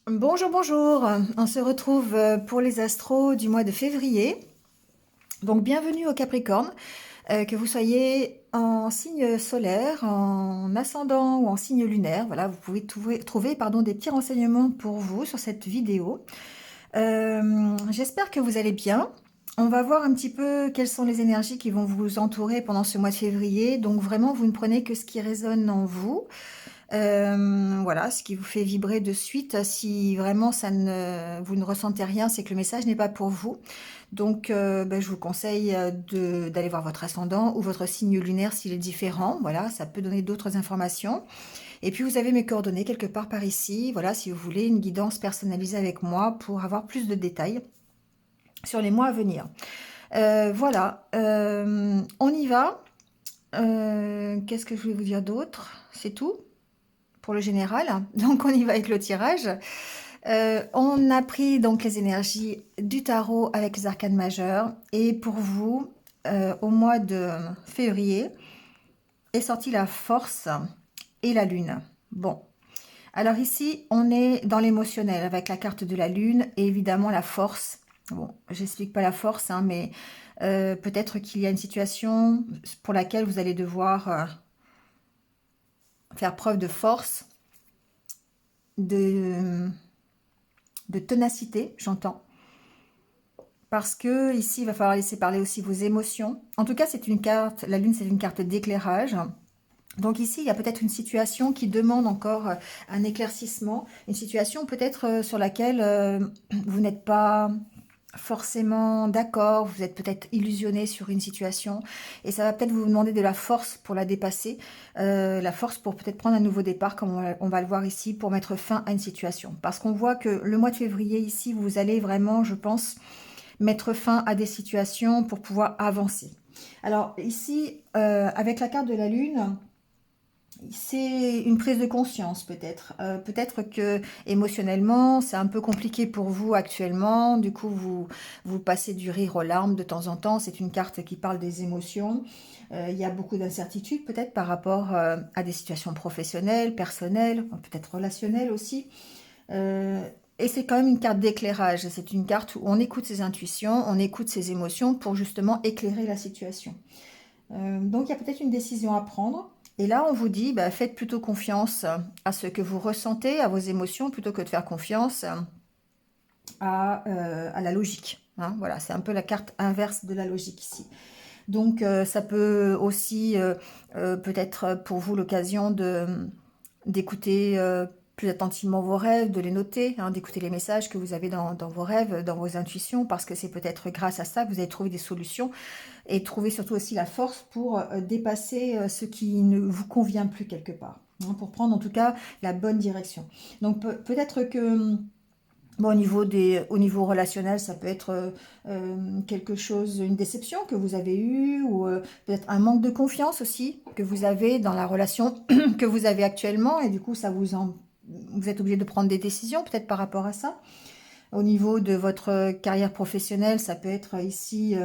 Bonjour, bonjour. On se retrouve pour les astros du mois de février. Donc, bienvenue au Capricorne. Que vous soyez en signe solaire, en ascendant ou en signe lunaire. Voilà, vous pouvez trouver des petits renseignements pour vous sur cette vidéo. J'espère que vous allez bien. On va voir un petit peu quelles sont les énergies qui vont vous entourer pendant ce mois de février. Donc, vraiment, vous ne prenez que ce qui résonne en vous. Voilà, ce qui vous fait vibrer de suite. Si vraiment vous ne ressentez rien, c'est que le message n'est pas pour vous. Donc, je vous conseille d'aller voir votre ascendant ou votre signe lunaire s'il est différent. Voilà, ça peut donner d'autres informations. Et puis, vous avez mes coordonnées quelque part par ici. Voilà, si vous voulez une guidance personnalisée avec moi pour avoir plus de détails sur les mois à venir. Voilà, on y va. Qu'est-ce que je voulais vous dire d'autre? C'est tout pour le général. Donc on y va avec le tirage. On a pris donc les énergies du tarot avec les arcanes majeures. Et pour vous, au mois de février, est sortie la force et la lune. Bon. Alors ici, on est dans l'émotionnel avec la carte de la lune et évidemment la force. Bon, j'explique pas la force, hein, mais peut-être qu'il y a une situation pour laquelle vous allez devoir faire preuve de force, de ténacité, j'entends. Parce que ici, il va falloir laisser parler aussi vos émotions. En tout cas, c'est une carte, la lune, c'est une carte d'éclairage. Donc ici, il y a peut-être une situation qui demande encore un éclaircissement, une situation peut-être sur laquelle vous n'êtes pas forcément d'accord, vous êtes peut-être illusionné sur une situation et ça va peut-être vous demander de la force pour la dépasser, la force pour peut-être prendre un nouveau départ comme on va le voir ici pour mettre fin à une situation. Parce qu'on voit que le mois de février ici, vous allez vraiment, je pense, mettre fin à des situations pour pouvoir avancer. Alors ici, avec la carte de la lune, c'est une prise de conscience peut-être. Peut-être que émotionnellement, c'est un peu compliqué pour vous actuellement. Du coup, vous passez du rire aux larmes de temps en temps. C'est une carte qui parle des émotions. Il y a beaucoup d'incertitudes peut-être par rapport à des situations professionnelles, personnelles, peut-être relationnelles aussi. Et c'est quand même une carte d'éclairage. C'est une carte où on écoute ses intuitions, on écoute ses émotions pour justement éclairer la situation. Donc il y a peut-être une décision à prendre. Et là, on vous dit, bah, faites plutôt confiance à ce que vous ressentez, à vos émotions, plutôt que de faire confiance à la logique. Hein. Voilà, c'est un peu la carte inverse de la logique ici. Donc ça peut aussi peut-être pour vous l'occasion d'écouter plus attentivement vos rêves, de les noter, hein, d'écouter les messages que vous avez dans vos rêves, dans vos intuitions, parce que c'est peut-être grâce à ça que vous allez trouver des solutions et trouver surtout aussi la force pour dépasser ce qui ne vous convient plus quelque part, hein, pour prendre en tout cas la bonne direction. Donc peut-être que bon, au niveau relationnel, ça peut être quelque chose, une déception que vous avez eue, ou peut-être un manque de confiance aussi que vous avez dans la relation que vous avez actuellement, et du coup, vous êtes obligé de prendre des décisions peut-être par rapport à ça. Au niveau de votre carrière professionnelle, ça peut être ici,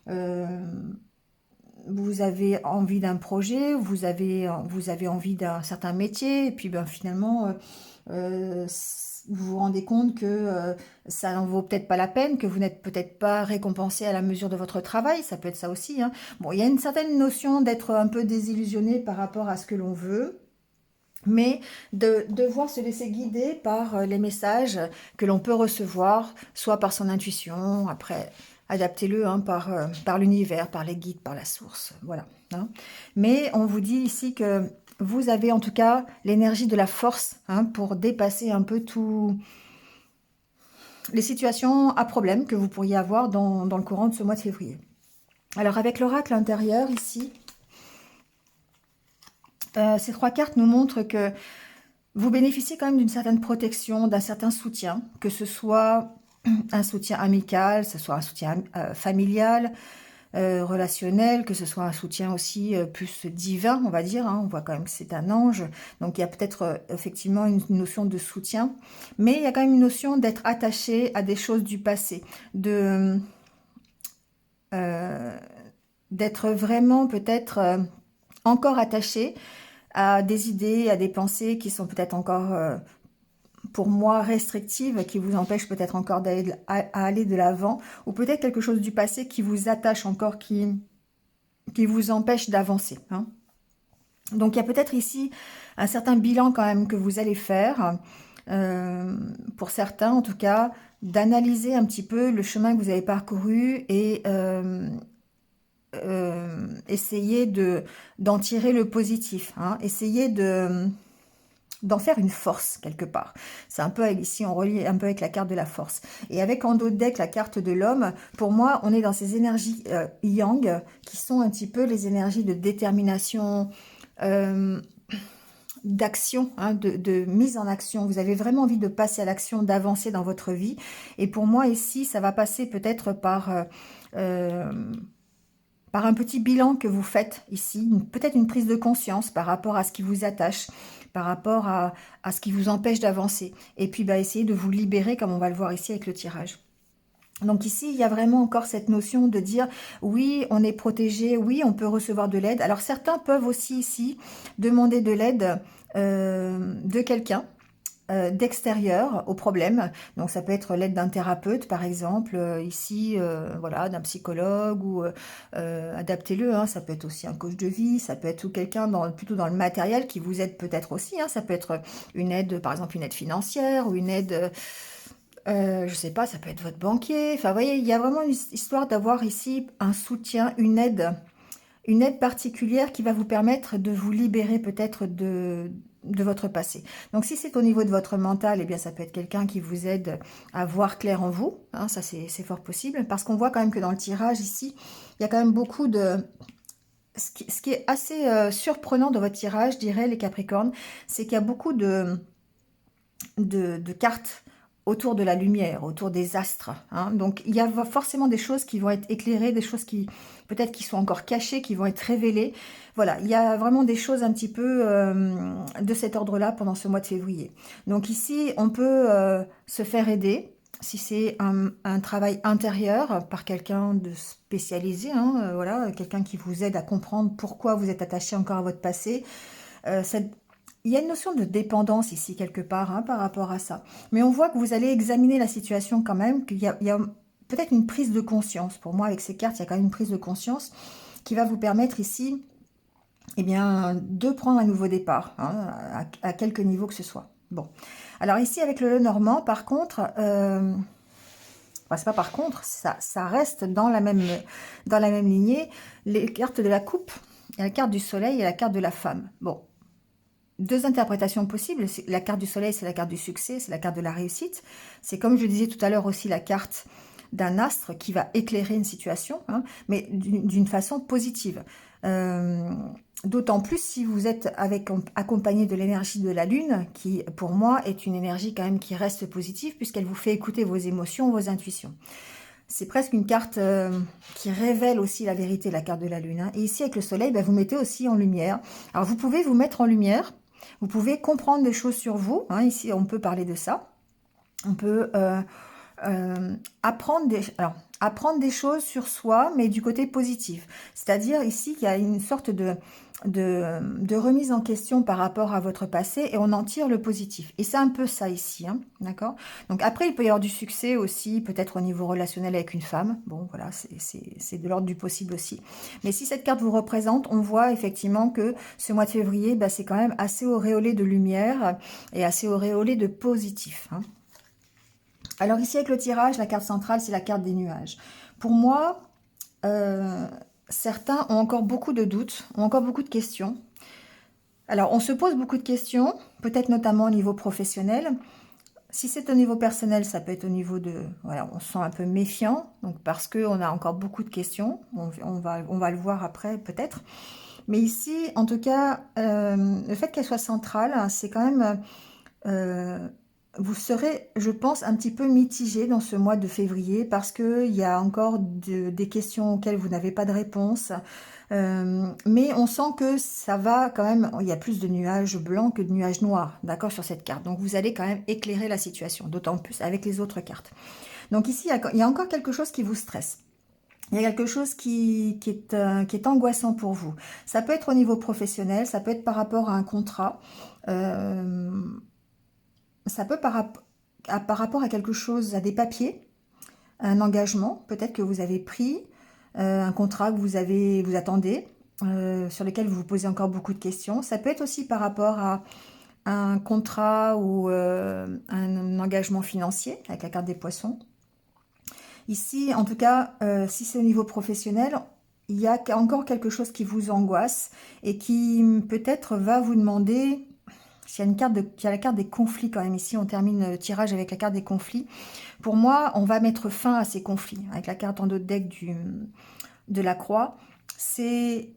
euh, vous avez envie d'un projet, vous avez envie d'un certain métier, et puis ben, finalement, euh, vous vous rendez compte que ça n'en vaut peut-être pas la peine, que vous n'êtes peut-être pas récompensé à la mesure de votre travail, ça peut être ça aussi. Hein. Bon, il y a une certaine notion d'être un peu désillusionné par rapport à ce que l'on veut, mais de devoir se laisser guider par les messages que l'on peut recevoir, soit par son intuition, après adaptez-le hein, par l'univers, par les guides, par la source, voilà. Hein. Mais on vous dit ici que vous avez en tout cas l'énergie de la force hein, pour dépasser un peu tous les situations à problème que vous pourriez avoir dans le courant de ce mois de février. Alors avec l'oracle intérieur ici, ces trois cartes nous montrent que vous bénéficiez quand même d'une certaine protection, d'un certain soutien, que ce soit un soutien amical, que ce soit un soutien familial, relationnel, que ce soit un soutien aussi plus divin, on va dire. Hein. On voit quand même que c'est un ange, donc il y a peut-être effectivement une notion de soutien, mais il y a quand même une notion d'être attaché à des choses du passé, euh, d'être vraiment peut-être encore attaché à des idées, à des pensées qui sont peut-être encore pour moi, restrictive, qui vous empêche peut-être encore d'aller à aller de l'avant, ou peut-être quelque chose du passé qui vous attache encore, qui vous empêche d'avancer, hein. Donc, il y a peut-être ici un certain bilan quand même que vous allez faire, pour certains en tout cas, d'analyser un petit peu le chemin que vous avez parcouru et essayer d'en tirer le positif, hein. Essayer d'en faire une force quelque part. C'est un peu ici, on relie un peu avec la carte de la force. Et avec en dos de deck la carte de l'homme, pour moi, on est dans ces énergies yang, qui sont un petit peu les énergies de détermination, euh, d'action, hein, de mise en action. Vous avez vraiment envie de passer à l'action, d'avancer dans votre vie. Et pour moi, ici, ça va passer peut-être par un petit bilan que vous faites ici, peut-être une prise de conscience par rapport à ce qui vous attache, par rapport à ce qui vous empêche d'avancer. Et puis, bah, essayez de vous libérer, comme on va le voir ici avec le tirage. Donc ici, il y a vraiment encore cette notion de dire, oui, on est protégé, oui, on peut recevoir de l'aide. Alors certains peuvent aussi ici demander de l'aide de quelqu'un, d'extérieur au problème. Donc ça peut être l'aide d'un thérapeute par exemple, ici voilà, d'un psychologue, ou adaptez-le, hein. Ça peut être aussi un coach de vie, ça peut être quelqu'un plutôt dans le matériel qui vous aide peut-être aussi, hein. Ça peut être une aide, par exemple une aide financière, ou une aide, je sais pas, ça peut être votre banquier. Enfin vous voyez, il y a vraiment une histoire d'avoir ici un soutien, une aide particulière qui va vous permettre de vous libérer peut-être de votre passé. Donc si c'est au niveau de votre mental, eh bien ça peut être quelqu'un qui vous aide à voir clair en vous, hein, ça c'est fort possible, parce qu'on voit quand même que dans le tirage ici, il y a quand même beaucoup de... Ce qui est assez surprenant dans votre tirage, je dirais, les Capricornes, c'est qu'il y a beaucoup de cartes autour de la lumière, autour des astres, hein. Donc il y a forcément des choses qui vont être éclairées, des choses qui peut-être qui sont encore cachées, qui vont être révélées. Voilà, il y a vraiment des choses un petit peu de cet ordre-là pendant ce mois de février. Donc ici, on peut se faire aider si c'est un travail intérieur par quelqu'un de spécialisé, hein, voilà, quelqu'un qui vous aide à comprendre pourquoi vous êtes attaché encore à votre passé. Cette Il y a une notion de dépendance ici quelque part, hein, par rapport à ça. Mais on voit que vous allez examiner la situation quand même, il y a peut-être une prise de conscience. Pour moi, avec ces cartes, il y a quand même une prise de conscience qui va vous permettre ici, eh bien, de prendre un nouveau départ, hein, à quelque niveau que ce soit. Bon. Alors ici, avec le Lenormand, par contre, enfin, c'est pas par contre, ça reste dans la même lignée, les cartes de la coupe, il y a la carte du soleil et la carte de la femme. Bon. Deux interprétations possibles. La carte du soleil, c'est la carte du succès, c'est la carte de la réussite. C'est comme je disais tout à l'heure aussi la carte d'un astre qui va éclairer une situation, hein, mais d'une façon positive. D'autant plus si vous êtes accompagné de l'énergie de la lune, qui pour moi est une énergie quand même qui reste positive, puisqu'elle vous fait écouter vos émotions, vos intuitions. C'est presque une carte qui révèle aussi la vérité, la carte de la lune, hein. Et ici, avec le soleil, ben, vous mettez aussi en lumière. Alors, vous pouvez vous mettre en lumière, vous pouvez comprendre des choses sur vous, hein. Ici, on peut parler de ça. On peut apprendre des choses sur soi, mais du côté positif. C'est-à-dire ici qu'il y a une sorte de remise en question par rapport à votre passé, et on en tire le positif. Et c'est un peu ça ici, hein, d'accord? Donc après, il peut y avoir du succès aussi, peut-être au niveau relationnel avec une femme. Bon, voilà, c'est de l'ordre du possible aussi. Mais si cette carte vous représente, on voit effectivement que ce mois de février, bah, c'est quand même assez auréolé de lumière et assez auréolé de positif, hein. Alors ici, avec le tirage, la carte centrale, c'est la carte des nuages. Pour moi, certains ont encore beaucoup de doutes, ont encore beaucoup de questions. Alors, on se pose beaucoup de questions, peut-être notamment au niveau professionnel. Si c'est au niveau personnel, ça peut être au niveau de... Voilà, on se sent un peu méfiant, donc parce qu'on a encore beaucoup de questions. On va le voir après, peut-être. Mais ici, en tout cas, le fait qu'elle soit centrale, c'est quand même... vous serez, je pense, un petit peu mitigé dans ce mois de février, parce qu'il y a encore des questions auxquelles vous n'avez pas de réponse. Mais on sent que ça va quand même, il y a plus de nuages blancs que de nuages noirs, d'accord, sur cette carte. Donc vous allez quand même éclairer la situation, d'autant plus avec les autres cartes. Donc ici, il y a encore quelque chose qui vous stresse. Il y a quelque chose qui est angoissant pour vous. Ça peut être au niveau professionnel, ça peut être par rapport à un contrat. ça peut par rapport à quelque chose, à des papiers, un engagement peut-être que vous avez pris, un contrat que vous attendez, sur lequel vous vous posez encore beaucoup de questions. Ça peut être aussi par rapport à un contrat ou un engagement financier avec la carte des poissons. Ici, en tout cas, si c'est au niveau professionnel, il y a encore quelque chose qui vous angoisse et qui peut-être va vous demander, s'il y a il y a la carte des conflits quand même ici, on termine le tirage avec la carte des conflits. Pour moi, on va mettre fin à ces conflits avec la carte en dos de deck de la croix. C'est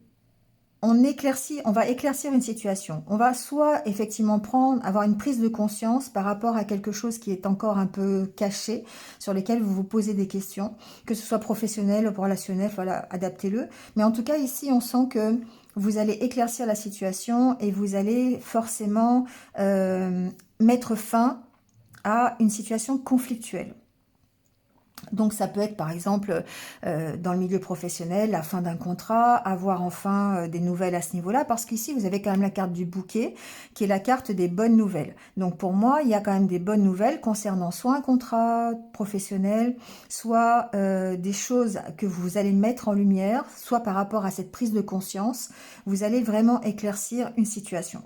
on va éclaircir une situation. On va soit effectivement avoir une prise de conscience par rapport à quelque chose qui est encore un peu caché, sur lequel vous vous posez des questions, que ce soit professionnel ou relationnel, voilà, adaptez-le. Mais en tout cas, ici, on sent que vous allez éclaircir la situation et vous allez forcément mettre fin à une situation conflictuelle. Donc ça peut être par exemple dans le milieu professionnel, la fin d'un contrat, avoir enfin des nouvelles à ce niveau-là, parce qu'ici vous avez quand même la carte du bouquet, qui est la carte des bonnes nouvelles. Donc pour moi, il y a quand même des bonnes nouvelles concernant soit un contrat professionnel, soit des choses que vous allez mettre en lumière, soit par rapport à cette prise de conscience, vous allez vraiment éclaircir une situation.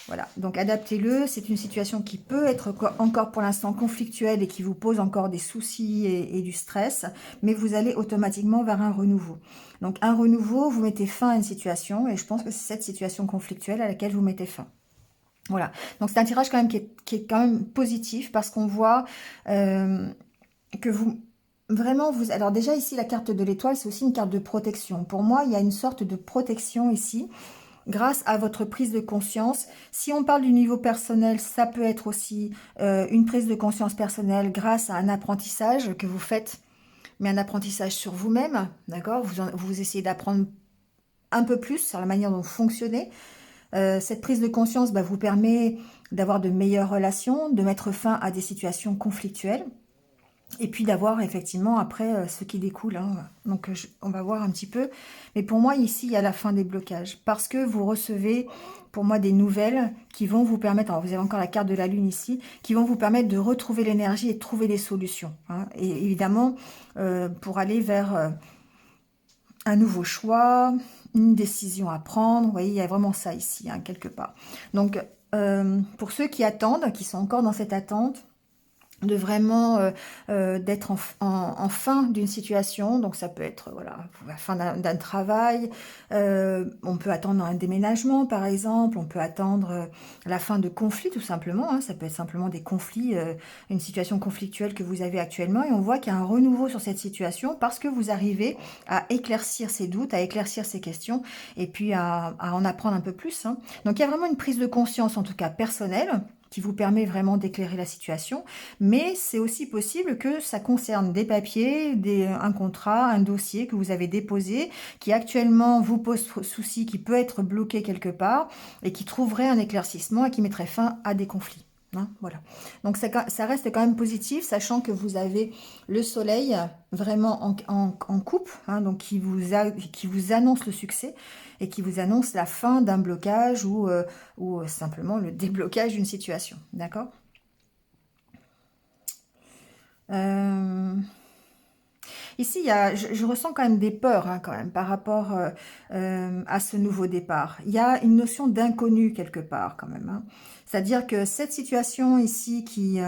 Voilà, donc adaptez-le, c'est une situation qui peut être encore pour l'instant conflictuelle et qui vous pose encore des soucis et du stress, mais vous allez automatiquement vers un renouveau. Donc un renouveau, vous mettez fin à une situation et je pense que c'est cette situation conflictuelle à laquelle vous mettez fin. Voilà, donc c'est un tirage quand même qui est quand même positif parce qu'on voit que vous... Vraiment, alors déjà ici, la carte de l'étoile, c'est aussi une carte de protection. Pour moi, il y a une sorte de protection ici grâce à votre prise de conscience. Si on parle du niveau personnel, ça peut être aussi une prise de conscience personnelle grâce à un apprentissage que vous faites, mais un apprentissage sur vous-même, d'accord, vous essayez d'apprendre un peu plus sur la manière dont vous fonctionnez. Cette prise de conscience vous permet d'avoir de meilleures relations, de mettre fin à des situations conflictuelles. Et puis d'avoir effectivement après ce qui découle. Hein. Donc on va voir un petit peu. Mais pour moi ici, il y a la fin des blocages. Parce que vous recevez pour moi des nouvelles qui vont vous permettre, alors vous avez encore la carte de la lune ici, qui vont vous permettre de retrouver l'énergie et de trouver des solutions. Hein. Et évidemment, pour aller vers un nouveau choix, une décision à prendre. Vous voyez, il y a vraiment ça ici, hein, quelque part. Donc pour ceux qui attendent, qui sont encore dans cette attente, de vraiment d'être en fin d'une situation, donc ça peut être voilà, la fin d'un travail, on peut attendre un déménagement par exemple, on peut attendre la fin de conflits tout simplement, hein, ça peut être simplement des conflits, une situation conflictuelle que vous avez actuellement, et on voit qu'il y a un renouveau sur cette situation parce que vous arrivez à éclaircir ces doutes, à éclaircir ces questions, et puis à en apprendre un peu plus. Hein. Donc il y a vraiment une prise de conscience en tout cas personnelle, qui vous permet vraiment d'éclairer la situation, mais c'est aussi possible que ça concerne des papiers, un contrat, un dossier que vous avez déposé, qui actuellement vous pose souci, qui peut être bloqué quelque part, et qui trouverait un éclaircissement et qui mettrait fin à des conflits. Hein, voilà. Donc ça reste quand même positif, sachant que vous avez le soleil vraiment en coupe, hein, donc qui vous annonce le succès et qui vous annonce la fin d'un blocage ou simplement le déblocage d'une situation. D'accord. Ici, je ressens quand même des peurs quand même, par rapport à ce nouveau départ. Il y a une notion d'inconnu quelque part quand même. Hein. C'est-à-dire que cette situation ici qui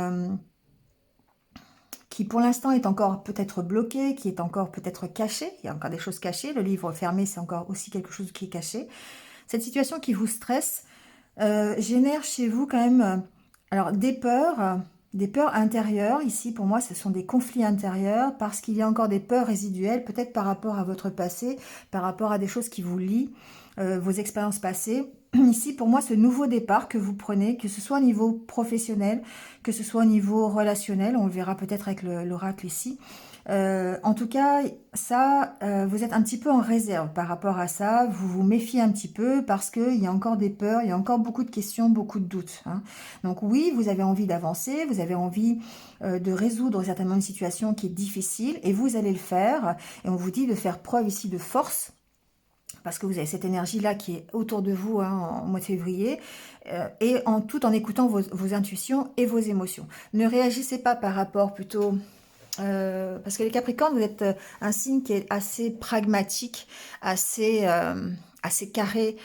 pour l'instant est encore peut-être bloquée, qui est encore peut-être cachée, il y a encore des choses cachées, le livre fermé c'est encore aussi quelque chose qui est caché. Cette situation qui vous stresse génère chez vous quand même alors des peurs intérieures. Ici, pour moi, ce sont des conflits intérieurs parce qu'il y a encore des peurs résiduelles, peut-être par rapport à votre passé, par rapport à des choses qui vous lient, vos expériences passées. Ici, pour moi, ce nouveau départ que vous prenez, que ce soit au niveau professionnel, que ce soit au niveau relationnel, on le verra peut-être avec l'oracle ici. En tout cas, ça, vous êtes un petit peu en réserve par rapport à ça. Vous vous méfiez un petit peu parce qu'il y a encore des peurs, il y a encore beaucoup de questions, beaucoup de doutes. Hein. Donc oui, vous avez envie d'avancer, vous avez envie de résoudre certainement une situation qui est difficile et vous allez le faire. Et on vous dit de faire preuve ici de force parce que vous avez cette énergie-là qui est autour de vous hein, en mois de février, et tout en écoutant vos intuitions et vos émotions. Ne réagissez pas par rapport plutôt... parce que les Capricornes, vous êtes un signe qui est assez pragmatique, assez carré,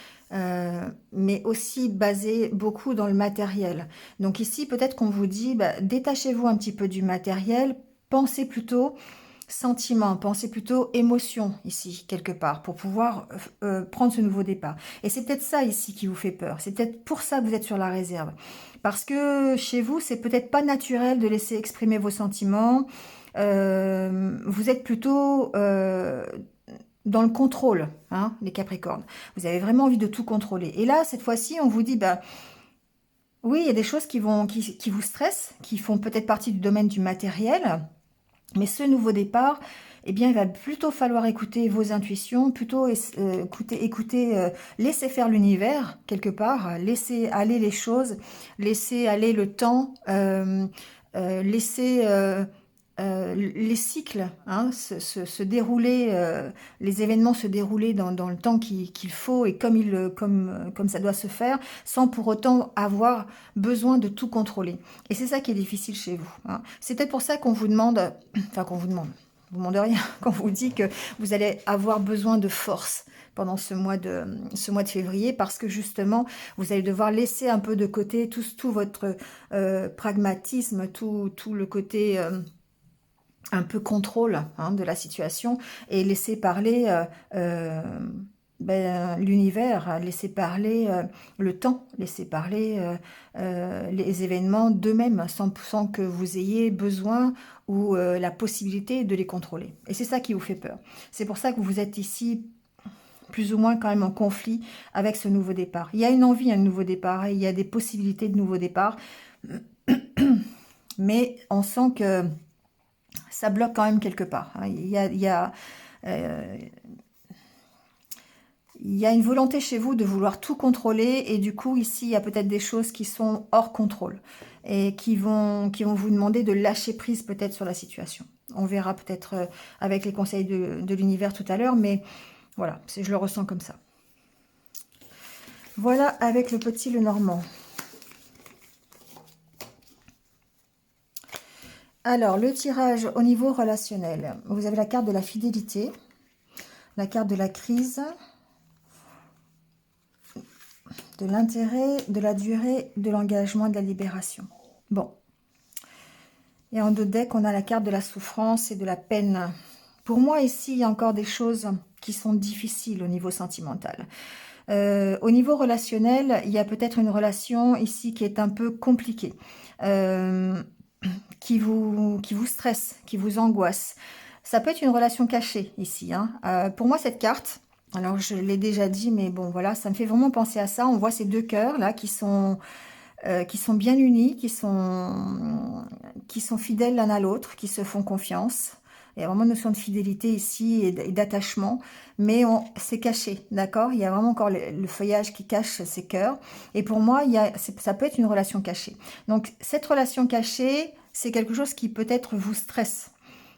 mais aussi basé beaucoup dans le matériel. Donc ici, peut-être qu'on vous dit, bah, détachez-vous un petit peu du matériel, pensez plutôt sentiment, pensez plutôt émotion ici, quelque part, pour pouvoir prendre ce nouveau départ. Et c'est peut-être ça ici qui vous fait peur. C'est peut-être pour ça que vous êtes sur la réserve. Parce que chez vous, c'est peut-être pas naturel de laisser exprimer vos sentiments. Vous êtes plutôt dans le contrôle, hein, les Capricornes. Vous avez vraiment envie de tout contrôler. Et là, cette fois-ci, on vous dit, bah, oui, il y a des choses qui vous stressent, qui font peut-être partie du domaine du matériel. Mais ce nouveau départ, eh bien, il va plutôt falloir écouter vos intuitions, plutôt laisser faire l'univers, quelque part, laisser aller les choses, laisser aller le temps, laisser les cycles hein, se dérouler, les événements se dérouler dans le temps qu'il faut et comme ça doit se faire, sans pour autant avoir besoin de tout contrôler. Et c'est ça qui est difficile chez vous. Hein. C'est peut-être pour ça qu'on vous demande, enfin qu'on vous demande rien, qu'on vous dit que vous allez avoir besoin de force pendant ce mois de février, parce que justement, vous allez devoir laisser un peu de côté tout votre pragmatisme, tout le côté... un peu contrôle hein, de la situation et laisser parler l'univers, laisser parler le temps, laisser parler les événements d'eux-mêmes sans que vous ayez besoin ou la possibilité de les contrôler. Et c'est ça qui vous fait peur. C'est pour ça que vous êtes ici plus ou moins quand même en conflit avec ce nouveau départ. Il y a une envie, un nouveau départ, et il y a des possibilités de nouveau départ, mais on sent que ça bloque quand même quelque part. Il y a une volonté chez vous de vouloir tout contrôler et du coup ici il y a peut-être des choses qui sont hors contrôle et qui vont vous demander de lâcher prise peut-être sur la situation. On verra peut-être avec les conseils de l'univers tout à l'heure, mais voilà, je le ressens comme ça. Voilà avec le petit Lenormand. Alors, le tirage au niveau relationnel. Vous avez la carte de la fidélité, la carte de la crise, de l'intérêt, de la durée, de l'engagement, de la libération. Bon. Et en deux decks, on a la carte de la souffrance et de la peine. Pour moi, ici, il y a encore des choses qui sont difficiles au niveau sentimental. Au niveau relationnel, il y a peut-être une relation ici qui est un peu compliquée. Qui vous stresse, qui vous angoisse. Ça peut être une relation cachée ici. Hein. Pour moi, cette carte, alors je l'ai déjà dit, mais bon, voilà, ça me fait vraiment penser à ça. On voit ces deux cœurs là qui sont bien unis, qui sont fidèles l'un à l'autre, qui se font confiance. Il y a vraiment une notion de fidélité ici et d'attachement, mais c'est caché, d'accord? Il y a vraiment encore le feuillage qui cache ces cœurs. Et pour moi, ça peut être une relation cachée. Donc, cette relation cachée, c'est quelque chose qui peut-être vous stresse.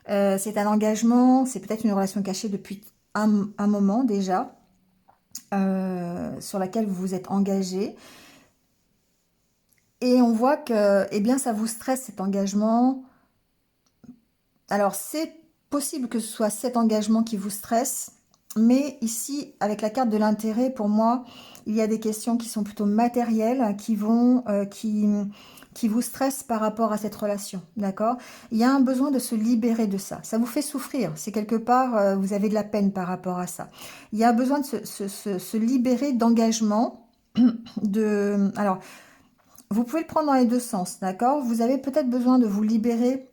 C'est un engagement, c'est peut-être une relation cachée depuis un moment déjà, sur laquelle vous vous êtes engagé. Et on voit que, eh bien, ça vous stresse cet engagement. Alors, c'est possible que ce soit cet engagement qui vous stresse, mais ici, avec la carte de l'intérêt, pour moi, il y a des questions qui sont plutôt matérielles, qui vous stressent par rapport à cette relation, d'accord? Il y a un besoin de se libérer de ça. Ça vous fait souffrir. C'est quelque part, vous avez de la peine par rapport à ça. Il y a besoin de se libérer d'engagement. Alors, vous pouvez le prendre dans les deux sens, d'accord? Vous avez peut-être besoin de vous libérer,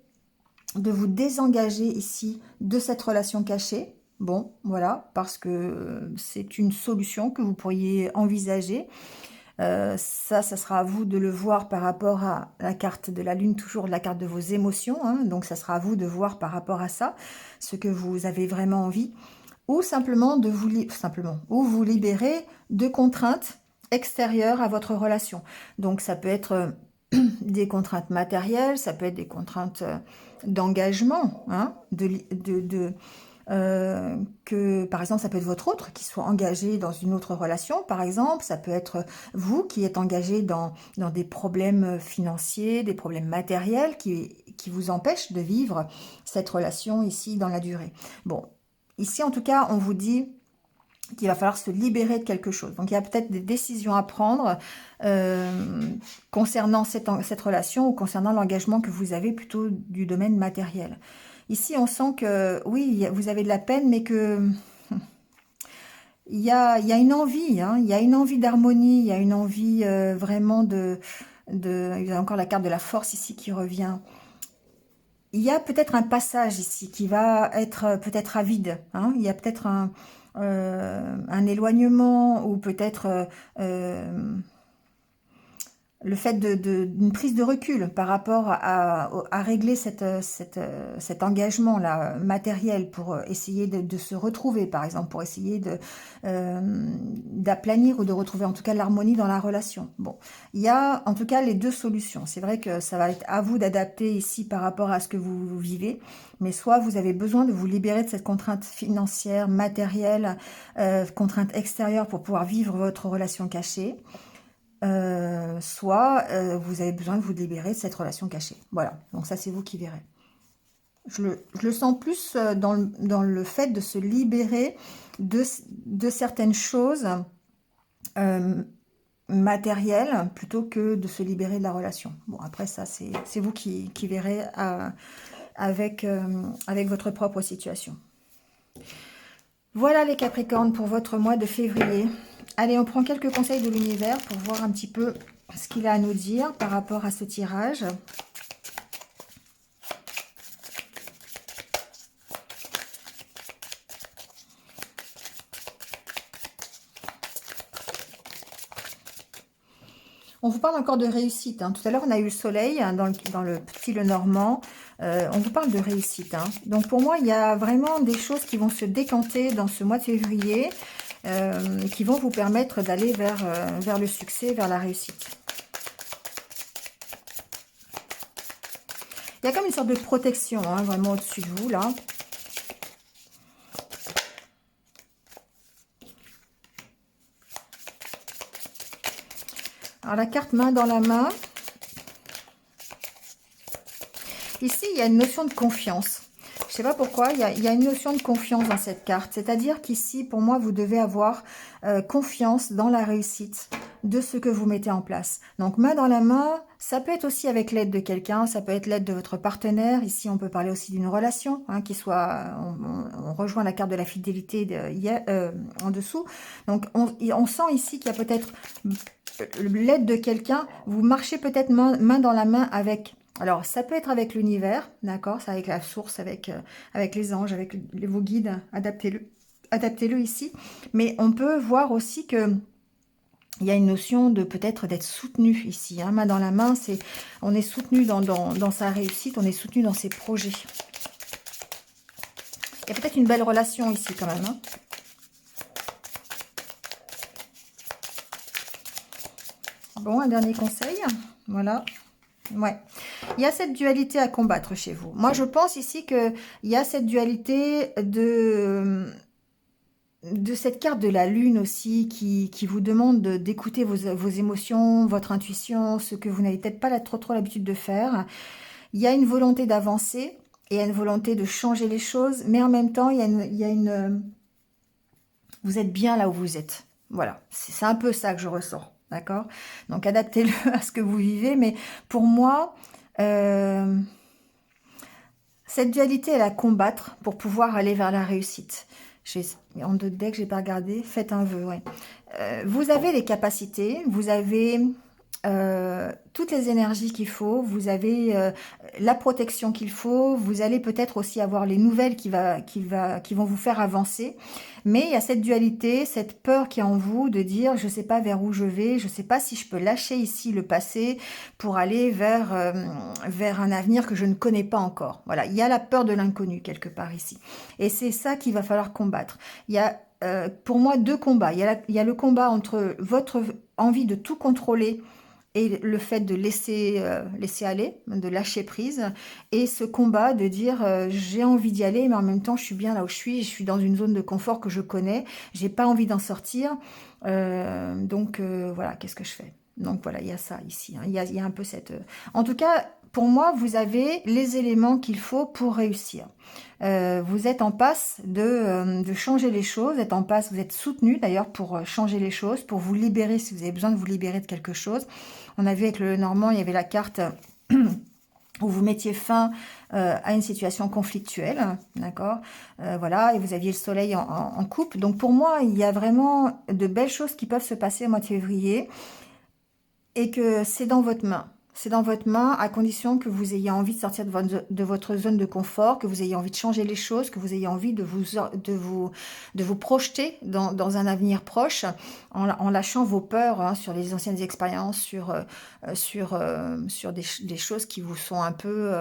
de vous désengager ici de cette relation cachée. Bon, voilà, parce que c'est une solution que vous pourriez envisager. Ça sera à vous de le voir par rapport à la carte de la Lune, toujours la carte de vos émotions. Hein, donc, ça sera à vous de voir par rapport à ça, ce que vous avez vraiment envie. Ou simplement vous libérer de contraintes extérieures à votre relation. Donc, ça peut être des contraintes matérielles, ça peut être des contraintes d'engagement, hein, que, par exemple, ça peut être votre autre qui soit engagé dans une autre relation, par exemple. Ça peut être vous qui êtes engagé dans des problèmes financiers, des problèmes matériels qui vous empêchent de vivre cette relation ici dans la durée. Bon, ici, en tout cas, on vous dit qu'il va falloir se libérer de quelque chose. Donc, il y a peut-être des décisions à prendre concernant cette relation ou concernant l'engagement que vous avez plutôt du domaine matériel. Ici, on sent que, oui, vous avez de la peine, mais que il y a une envie, hein, il y a une envie d'harmonie, il y a une envie vraiment il y a encore la carte de la force ici qui revient. Il y a peut-être un passage ici qui va être peut-être à vide, hein. Il y a peut-être un éloignement ou peut-être le fait d'une prise de recul par rapport à régler cet engagement-là matériel pour essayer de se retrouver, par exemple, pour essayer d'aplanir ou de retrouver en tout cas l'harmonie dans la relation. Bon, il y a en tout cas les deux solutions. C'est vrai que ça va être à vous d'adapter ici par rapport à ce que vous vivez, mais soit vous avez besoin de vous libérer de cette contrainte financière, matérielle, contrainte extérieure pour pouvoir vivre votre relation cachée, soit vous avez besoin de vous libérer de cette relation cachée. Voilà, donc ça c'est vous qui verrez. Je le sens plus dans le fait de se libérer de certaines choses matérielles plutôt que de se libérer de la relation. Bon, après ça c'est vous qui verrez avec votre propre situation. Voilà les Capricornes pour votre mois de février. Allez, on prend quelques conseils de l'univers pour voir un petit peu ce qu'il a à nous dire par rapport à ce tirage. On vous parle encore de réussite, hein. Tout à l'heure, on a eu le soleil hein, dans le petit Lenormand. On vous parle de réussite, hein. Donc, pour moi, il y a vraiment des choses qui vont se décanter dans ce mois de février qui vont vous permettre d'aller vers le succès, vers la réussite. Il y a comme une sorte de protection, hein, vraiment au-dessus de vous, là. Alors, la carte main dans la main. Ici, il y a une notion de confiance. Je ne sais pas pourquoi, il y a une notion de confiance dans cette carte. C'est-à-dire qu'ici, pour moi, vous devez avoir confiance dans la réussite de ce que vous mettez en place. Donc, main dans la main, ça peut être aussi avec l'aide de quelqu'un, ça peut être l'aide de votre partenaire. Ici, on peut parler aussi d'une relation, hein, qui soit... On rejoint la carte de la fidélité en dessous. Donc, on sent ici qu'il y a peut-être l'aide de quelqu'un. Vous marchez peut-être main dans la main avec... Alors, ça peut être avec l'univers, d'accord? C'est avec la source, avec les anges, avec vos guides. Adaptez-le ici. Mais on peut voir aussi que il y a une notion de peut-être d'être soutenu ici. Hein, main dans la main, on est soutenu dans sa réussite, on est soutenu dans ses projets. Il y a peut-être une belle relation ici quand même. Hein. Bon, un dernier conseil. Voilà. Ouais. Il y a cette dualité à combattre chez vous. Moi, je pense ici qu'il y a cette dualité de cette carte de la lune aussi qui vous demande d'écouter vos émotions, votre intuition, ce que vous n'avez peut-être pas trop l'habitude de faire. Il y a une volonté d'avancer et il y a une volonté de changer les choses, mais en même temps, vous êtes bien là où vous êtes. Voilà, c'est un peu ça que je ressens. D'accord? Donc, adaptez-le à ce que vous vivez. Mais pour moi, cette dualité, elle est à combattre pour pouvoir aller vers la réussite. En deux decks, je n'ai pas regardé. Faites un vœu, ouais. Vous avez les capacités, vous avez toutes les énergies qu'il faut, vous avez la protection qu'il faut, vous allez peut-être aussi avoir les nouvelles qui vont vous faire avancer, mais il y a cette dualité, cette peur qui est en vous de dire je ne sais pas vers où je vais, je ne sais pas si je peux lâcher ici le passé pour aller vers un avenir que je ne connais pas encore. Voilà, il y a la peur de l'inconnu quelque part ici, et c'est ça qu'il va falloir combattre. Il y a pour moi deux combats, il y a le combat entre votre envie de tout contrôler et le fait de laisser aller, de lâcher prise, et ce combat de dire j'ai envie d'y aller, mais en même temps je suis bien là où je suis dans une zone de confort que je connais, j'ai pas envie d'en sortir, donc voilà, qu'est-ce que je fais? Donc voilà, il y a ça ici, hein. Il y a un peu cette... En tout cas, pour moi, vous avez les éléments qu'il faut pour réussir. Vous êtes en passe de changer les choses, vous êtes en passe, vous êtes soutenu d'ailleurs pour changer les choses, pour vous libérer si vous avez besoin de vous libérer de quelque chose. On a vu avec le Normand, il y avait la carte où vous mettiez fin à une situation conflictuelle, d'accord, voilà, et vous aviez le soleil en coupe. Donc pour moi, il y a vraiment de belles choses qui peuvent se passer au mois de février, et que c'est dans votre main. C'est dans votre main à condition que vous ayez envie de sortir de votre zone de confort, que vous ayez envie de changer les choses, que vous ayez envie de vous projeter dans un avenir proche en lâchant vos peurs, hein, sur les anciennes expériences, sur des choses qui vous sont un peu,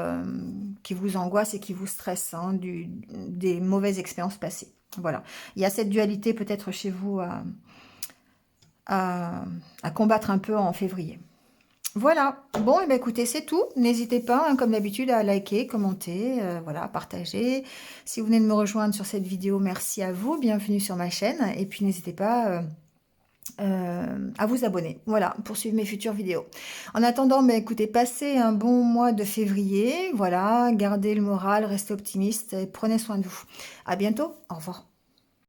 qui vous angoissent et qui vous stressent, hein, des mauvaises expériences passées. Voilà. Il y a cette dualité peut-être chez vous à, à combattre un peu en février. Voilà, bon, et bien écoutez, c'est tout. N'hésitez pas, hein, comme d'habitude, à liker, commenter, voilà, partager. Si vous venez de me rejoindre sur cette vidéo, merci à vous, bienvenue sur ma chaîne. Et puis n'hésitez pas à vous abonner, voilà, pour suivre mes futures vidéos. En attendant, ben, écoutez, passez un bon mois de février, voilà, gardez le moral, restez optimiste et prenez soin de vous. À bientôt, au revoir.